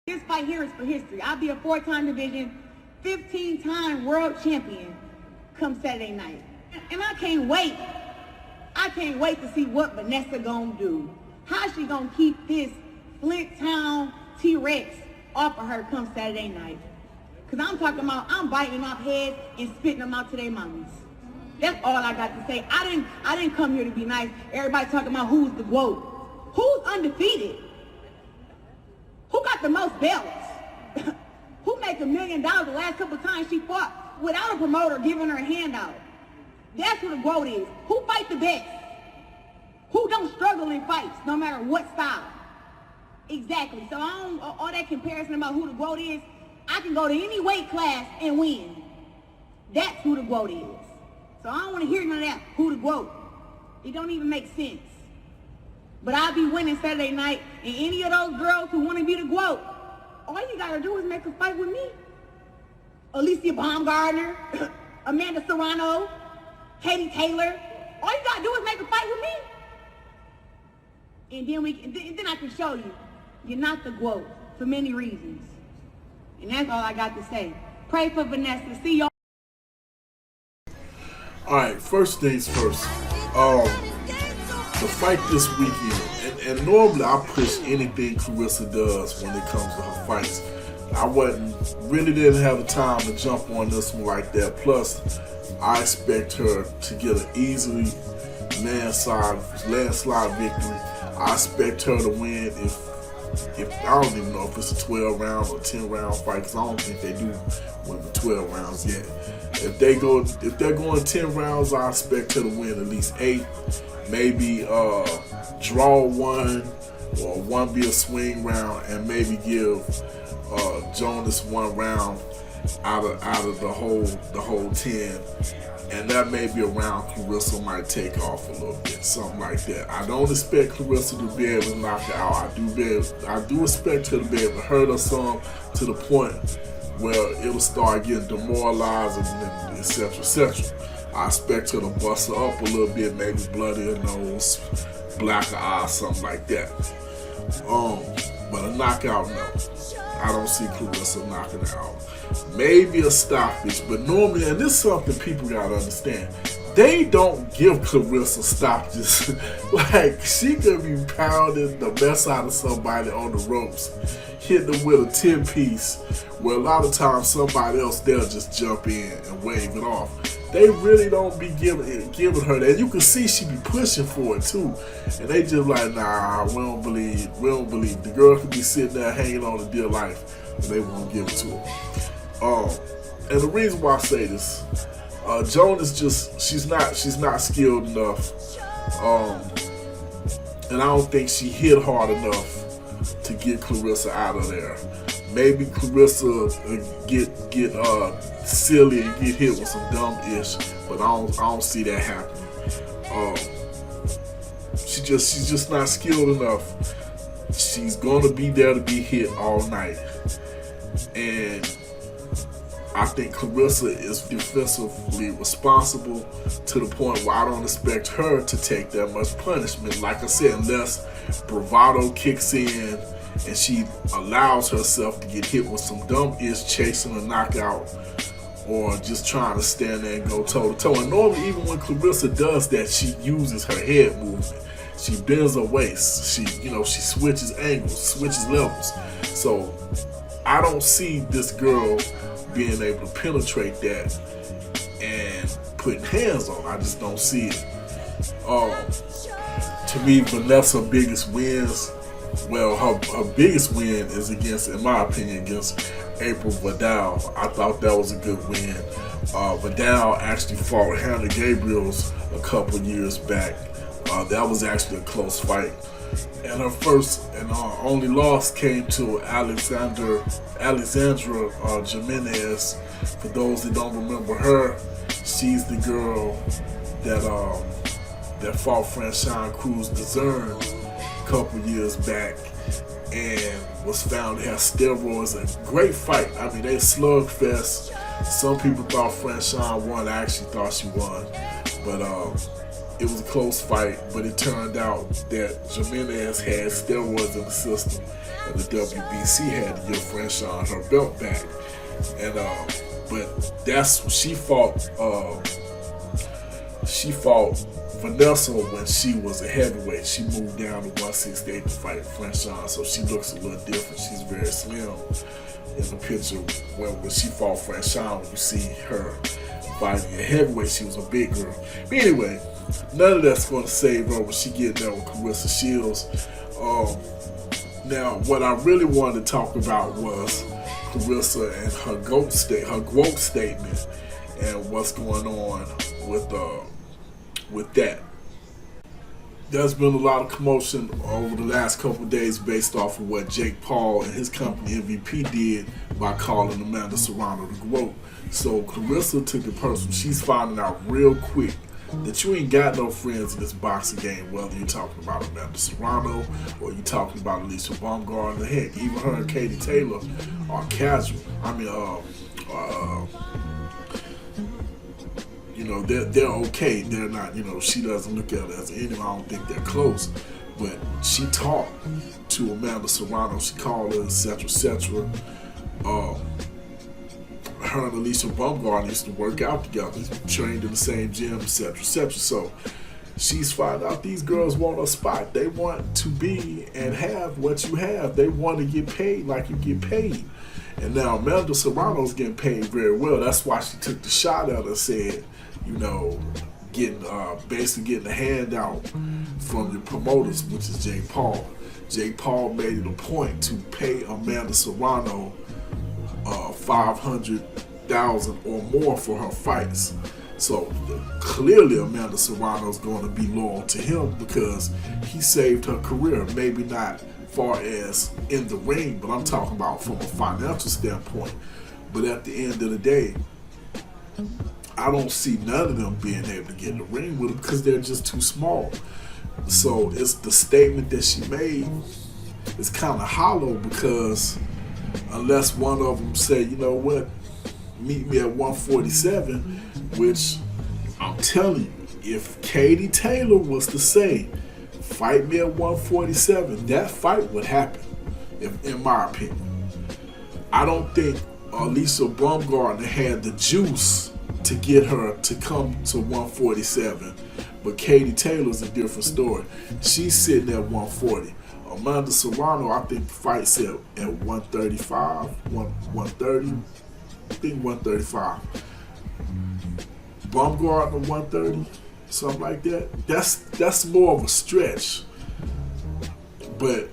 This fight here is for history. I'll be a 4-time division, 15-time world champion come Saturday night. And I can't wait. I can't wait to see what Vanessa gonna do. How she gonna keep this Flint Town T-Rex off of her come Saturday night. Cause I'm talking about, I'm biting off heads and spitting them out to their mamas. That's all I got to say. I didn't come here to be nice. Everybody talking about who's the GWOAT. Who's undefeated? Who got the most belts? Who made $1 million the last couple of times she fought without a promoter giving her a handout? That's who the GWOAT is. Who fight the best? Who don't struggle in fights, no matter what style? Exactly. So all that comparison about who the GWOAT is, I can go to any weight class and win. That's who the GWOAT is. So I don't want to hear none of that, who the GWOAT. It don't even make sense. But I'll be winning Saturday night, and any of those girls who want to be the GWOAT, all you got to do is make a fight with me. Alycia Baumgardner, Amanda Serrano, Katie Taylor. All you got to do is make a fight with me. And then I can show you, you're not the GWOAT for many reasons. And that's all I got to say. Pray for Vanessa. See y'all. All right, first things first. The fight this weekend, and normally I push anything Claressa does when it comes to her fights. I really didn't have the time to jump on this one like that. Plus, I expect her to get an easily landslide victory. I expect her to win if I don't even know if it's a 12-round or 10-round fight, because I don't think they do win the 12 rounds yet. If they're going 10 rounds, I expect her to win at least 8. Maybe draw 1, or 1 be a swing round, and maybe give Jonas 1 round out of the whole 10. And that may be a round Claressa might take off a little bit, something like that. I don't expect Claressa to be able to knock her out. I do expect her to be able to hurt her some, to the point where it'll start getting demoralized, and etc., etc. I expect her to bust her up a little bit, maybe bloody her nose, black her eyes, something like that. But a knockout, no. I don't see Claressa knocking her out. Maybe a stoppage, but normally, and this is something people gotta understand, they don't give Claressa stoppages. Like, she could be pounding the mess out of somebody on the ropes, hitting them with a 10-piece, where a lot of times somebody else, they'll just jump in and wave it off. They really don't be giving her that. You can see she be pushing for it too, and they just like, nah, we don't believe. The girl could be sitting there hanging on to dear life, and they won't give it to her. And the reason why I say this, Jonas she's not skilled enough, and I don't think she hit hard enough to get Claressa out of there. Maybe Claressa get silly and get hit with some dumb ish, but I don't see that happening. She's just not skilled enough. She's gonna be there to be hit all night, and I think Claressa is defensively responsible to the point where I don't expect her to take that much punishment. Like I said, unless bravado kicks in and she allows herself to get hit with some dumb-ish chasing a knockout, or just trying to stand there and go toe-to-toe. And normally, even when Claressa does that, she uses her head movement. She bends her waist. She switches angles, switches levels. So I don't see this girl being able to penetrate that and putting hands on. I just don't see it. To me, Vanessa's biggest wins, well, her biggest win is against, in my opinion, against April Vidal. I thought that was a good win. Vidal actually fought Hannah Gabriels a couple years back. That was actually a close fight. And her first and only loss came to Alexandra Jimenez. For those that don't remember her, she's the girl that fought Franchon Cruz-Dezern a couple years back and was found to have steroids. A great fight. I mean, they slugfest. Some people thought Franchon won. I actually thought she won. But it was a close fight, but it turned out that Jimenez had steroids in the system, and the WBC had to give Franchon her belt back. And but that's she fought. She fought Vanessa when she was a heavyweight. She moved down to 168 to fight Franchon, so she looks a little different. She's very slim in the picture. When she fought Franchon, when you see her fighting a heavyweight, she was a big girl. But anyway, none of that's going to save her when she get there with Claressa Shields. Now, what I really wanted to talk about was Claressa and her GWOAT statement and what's going on with that. There's been a lot of commotion over the last couple of days based off of what Jake Paul and his company MVP did by calling Amanda Serrano the GWOAT. So Claressa took it personal. She's finding out real quick that you ain't got no friends in this boxing game, whether you're talking about Amanda Serrano or you're talking about Alycia Baumgardner. Heck, even her and Katie Taylor are casual. They're okay. They're not, she doesn't look at it as an enemy. I don't think they're close. But she talked to Amanda Serrano. She called her, etc., etc. Her and Alycia Baumgardner used to work out together, trained in the same gym, etc., etc. So she's found out these girls want a spot. They want to be and have what you have. They want to get paid like you get paid. And now Amanda Serrano's getting paid very well. That's why she took the shot at her and said, basically getting a handout from your promoters, which is Jake Paul. Jake Paul made it a point to pay Amanda Serrano $500,000 or more for her fights. So clearly Amanda Serrano's going to be loyal to him because he saved her career. Maybe not far as in the ring, but I'm talking about from a financial standpoint. But at the end of the day, I don't see none of them being able to get in the ring with him because they're just too small. So it's the statement that she made is kind of hollow because unless one of them say, you know what, meet me at 147, which I'm telling you, if Katie Taylor was to say, fight me at 147, that fight would happen, in my opinion. I don't think Alycia Baumgardner had the juice to get her to come to 147, but Katie Taylor's a different story. She's sitting at 140. Amanda Serrano, I think, fights at 135, 130, I think 135. Baumgardner 130, something like that. That's more of a stretch. But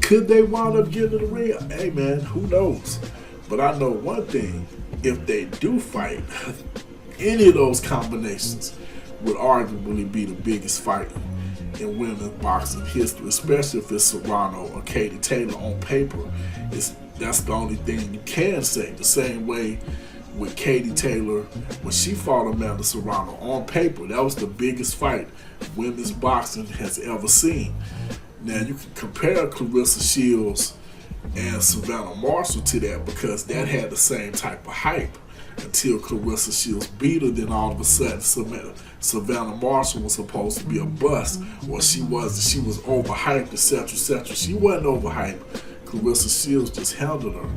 could they wind up getting in the ring? Hey man, who knows? But I know one thing, if they do fight, any of those combinations would arguably be the biggest fight in women's boxing history, especially if it's Serrano or Katie Taylor on paper. That's the only thing you can say. The same way with Katie Taylor when she fought Amanda Serrano on paper, that was the biggest fight women's boxing has ever seen. Now you can compare Claressa Shields and Savannah Marshall to that because that had the same type of hype until Claressa Shields beat her. Then all of a sudden Savannah Marshall was supposed to be a bust, or she was overhyped, etc., etc. She wasn't overhyped. Claressa Shields just handled her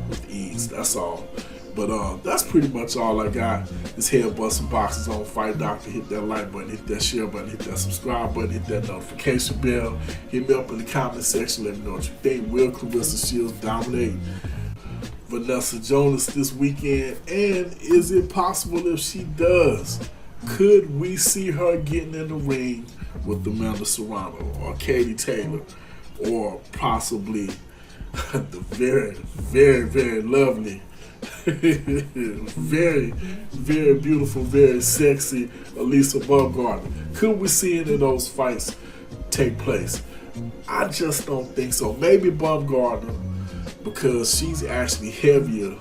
with ease. That's all. But that's pretty much all I got. This Head Busting Boxes on Fight Doctor. Hit that like button, hit that share button, hit that subscribe button, hit that notification bell. Hit me up in the comment section. Let me know what you think. Will Claressa Shields dominate Vanessa Jonas this weekend? And is it possible if she does? Could we see her getting in the ring with Amanda Serrano or Katie Taylor or possibly the very, very, very lovely very, very beautiful, very sexy Alycia Baumgardner? Could we see any of those fights take place? I just don't think so. Maybe Baumgardner, because she's actually heavier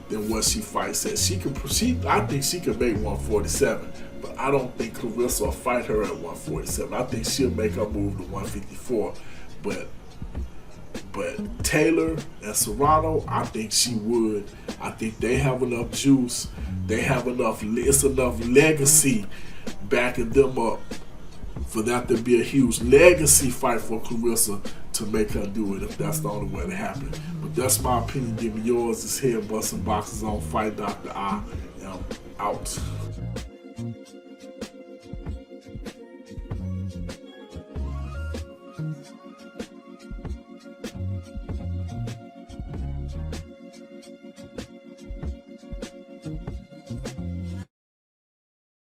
than what she fights at. I think she can make 147, but I don't think Claressa will fight her at 147. I think she'll make her move to 154. But Taylor and Serrano, I think she would. I think they have enough juice. They have enough. It's enough legacy backing them up for that to be a huge legacy fight for Claressa to make her do it if that's the only way to happen. But that's my opinion. Give me yours. It's Head Busting Boxes on Fight Doctor. I am out.